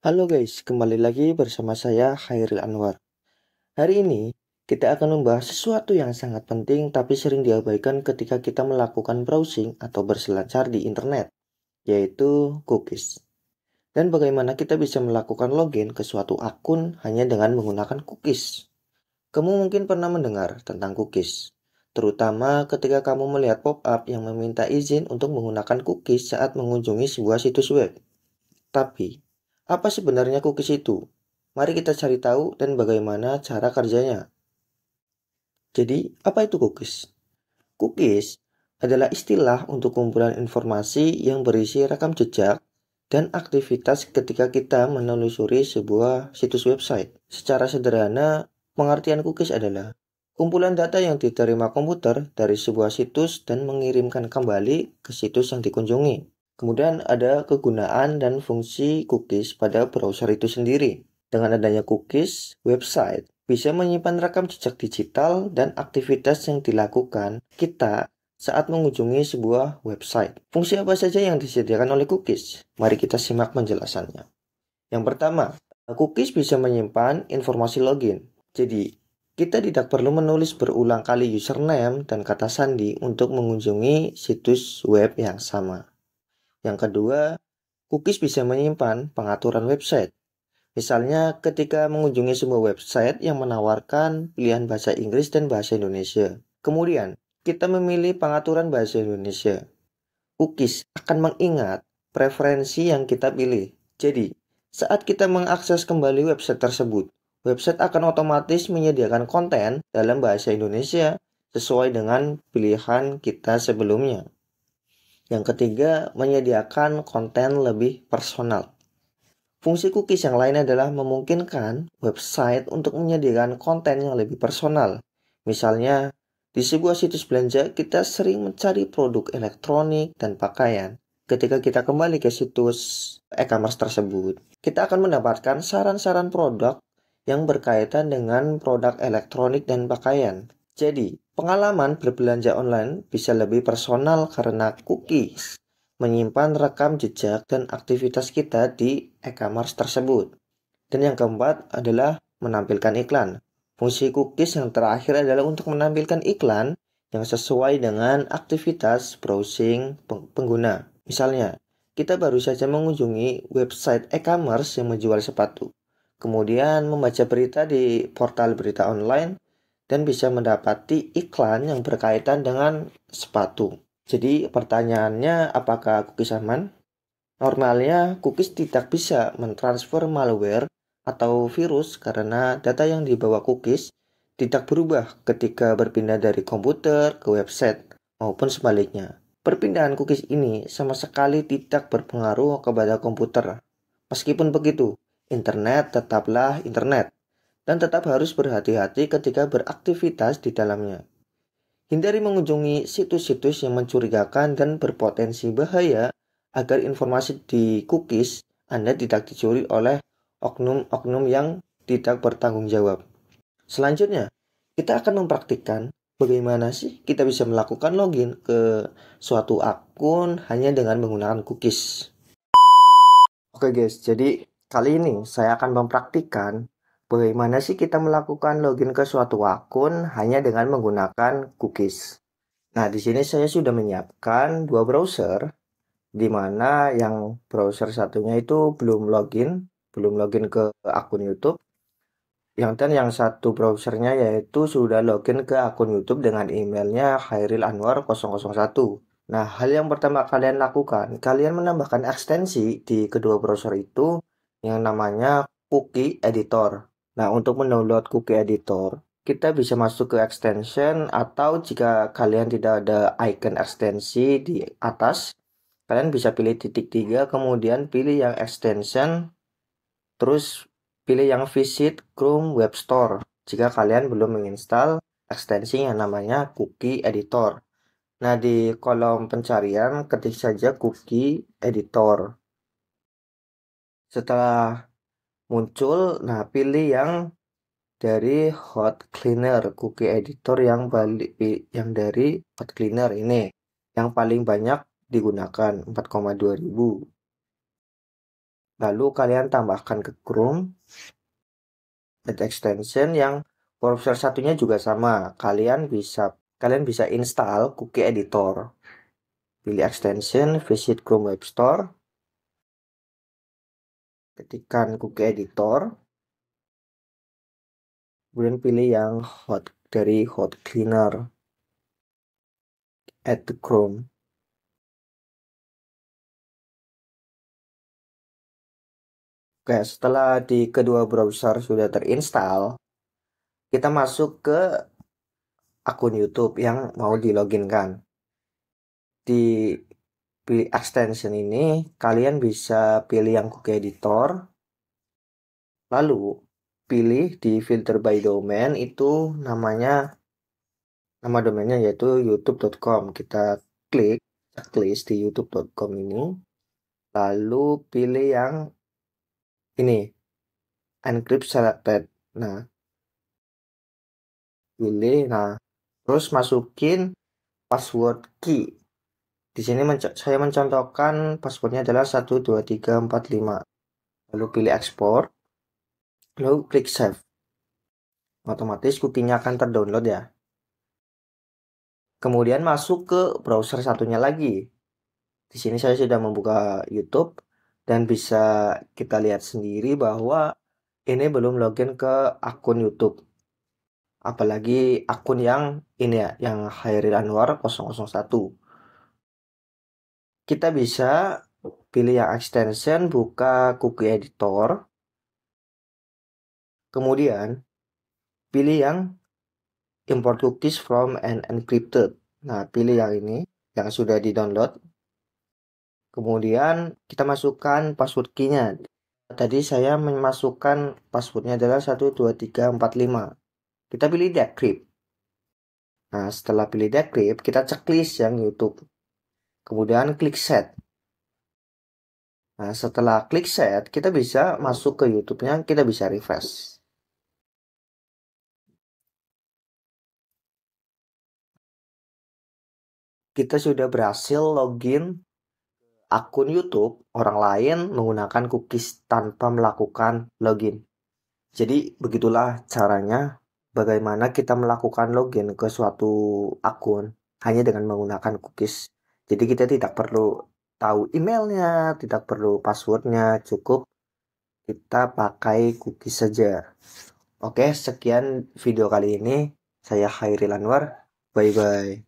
Halo guys, kembali lagi bersama saya Khairil Anwar. Hari ini kita akan membahas sesuatu yang sangat penting tapi sering diabaikan ketika kita melakukan browsing atau berselancar di internet, yaitu cookies. Dan bagaimana kita bisa melakukan login ke suatu akun hanya dengan menggunakan cookies. Kamu mungkin pernah mendengar tentang cookies, terutama ketika kamu melihat pop-up yang meminta izin untuk menggunakan cookies saat mengunjungi sebuah situs web. Tapi, apa sebenarnya cookies itu? Mari kita cari tahu dan bagaimana cara kerjanya. Jadi, apa itu cookies? Cookies adalah istilah untuk kumpulan informasi yang berisi rekam jejak dan aktivitas ketika kita menelusuri sebuah situs website. Secara sederhana, pengertian cookies adalah kumpulan data yang diterima komputer dari sebuah situs dan mengirimkan kembali ke situs yang dikunjungi. Kemudian ada kegunaan dan fungsi cookies pada browser itu sendiri. Dengan adanya cookies, website bisa menyimpan rekam jejak digital dan aktivitas yang dilakukan kita saat mengunjungi sebuah website. Fungsi apa saja yang disediakan oleh cookies? Mari kita simak penjelasannya. Yang pertama, cookies bisa menyimpan informasi login. Jadi, kita tidak perlu menulis berulang kali username dan kata sandi untuk mengunjungi situs web yang sama. Yang kedua, cookies bisa menyimpan pengaturan website. Misalnya ketika mengunjungi sebuah website yang menawarkan pilihan bahasa Inggris dan bahasa Indonesia. Kemudian, kita memilih pengaturan bahasa Indonesia. Cookies akan mengingat preferensi yang kita pilih. Jadi, saat kita mengakses kembali website tersebut, website akan otomatis menyediakan konten dalam bahasa Indonesia sesuai dengan pilihan kita sebelumnya. Yang ketiga, menyediakan konten lebih personal. Fungsi cookies yang lain adalah memungkinkan website untuk menyediakan konten yang lebih personal. Misalnya, di sebuah situs belanja kita sering mencari produk elektronik dan pakaian. Ketika kita kembali ke situs e-commerce tersebut, kita akan mendapatkan saran-saran produk yang berkaitan dengan produk elektronik dan pakaian. Jadi, pengalaman berbelanja online bisa lebih personal karena cookies menyimpan rekam jejak dan aktivitas kita di e-commerce tersebut. Dan yang keempat adalah menampilkan iklan. Fungsi cookies yang terakhir adalah untuk menampilkan iklan yang sesuai dengan aktivitas browsing pengguna. Misalnya, kita baru saja mengunjungi website e-commerce yang menjual sepatu. Kemudian membaca berita di portal berita online dan bisa mendapati iklan yang berkaitan dengan sepatu. Jadi pertanyaannya, apakah cookies aman? Normalnya cookies tidak bisa mentransfer malware atau virus karena data yang dibawa cookies tidak berubah ketika berpindah dari komputer ke website maupun sebaliknya. Perpindahan cookies ini sama sekali tidak berpengaruh kepada komputer. Meskipun begitu, internet tetaplah internet dan tetap harus berhati-hati ketika beraktivitas di dalamnya. Hindari mengunjungi situs-situs yang mencurigakan dan berpotensi bahaya agar informasi di cookies Anda tidak dicuri oleh oknum-oknum yang tidak bertanggung jawab. Selanjutnya, kita akan mempraktikkan bagaimana sih kita bisa melakukan login ke suatu akun hanya dengan menggunakan cookies. Oke guys, jadi kali ini saya akan mempraktikkan bagaimana sih kita melakukan login ke suatu akun hanya dengan menggunakan cookies. Nah, di sini saya sudah menyiapkan dua browser, di mana yang browser satunya itu belum login ke akun YouTube. Dan yang satu browsernya yaitu sudah login ke akun YouTube dengan emailnya khairilanwar001. Nah, hal yang pertama kalian lakukan, kalian menambahkan ekstensi di kedua browser itu yang namanya Cookie Editor. Nah, untuk mendownload Cookie Editor, kita bisa masuk ke extension atau jika kalian tidak ada icon ekstensi di atas, kalian bisa pilih titik 3, kemudian pilih yang extension, terus pilih yang visit Chrome Web Store jika kalian belum menginstal ekstensi yang namanya Cookie Editor. Nah, di kolom pencarian ketik saja Cookie Editor. Setelah muncul, nah pilih yang dari Hot Cleaner, Cookie Editor yang dari Hot Cleaner ini yang paling banyak digunakan 4,2 ribu. Lalu kalian tambahkan ke Chrome, add extension yang browser satunya juga sama. Kalian bisa install cookie editor. Pilih extension, visit Chrome Web Store, ketikkan cookie editor, kemudian pilih yang dari hot cleaner, add to Chrome. Oke, setelah di kedua browser sudah terinstall, kita masuk ke akun YouTube yang mau diloginkan. Di pilih extension ini, kalian bisa pilih yang cookie editor, lalu pilih di filter by domain itu nama domainnya yaitu youtube.com. Kita klik checklist di youtube.com ini, lalu pilih yang ini, encrypt selected. Nah, terus masukin password key. Di sini saya mencontohkan passwordnya adalah 12345. Lalu pilih export, lalu klik save. Otomatis cookie-nya akan terdownload ya. Kemudian masuk ke browser satunya lagi. Di sini saya sudah membuka YouTube dan bisa kita lihat sendiri bahwa ini belum login ke akun YouTube. Apalagi akun yang ini ya, yang Hairil Anwar 001. Kita bisa pilih yang extension, buka cookie editor. Kemudian pilih yang import cookies from and encrypted. Nah, pilih yang ini yang sudah di-download. Kemudian kita masukkan password key-nya. Tadi saya memasukkan passwordnya adalah 12345. Kita pilih decrypt. Nah, setelah pilih decrypt, kita checklist yang YouTube. Kemudian klik set. Nah, setelah klik set, kita bisa masuk ke YouTube-nya, kita bisa refresh. Kita sudah berhasil login akun YouTube orang lain menggunakan cookies tanpa melakukan login. Jadi begitulah caranya bagaimana kita melakukan login ke suatu akun hanya dengan menggunakan cookies. Jadi kita tidak perlu tahu emailnya, tidak perlu passwordnya, cukup kita pakai cookies saja. Oke, sekian video kali ini. Saya Hairil Anwar. Bye-bye.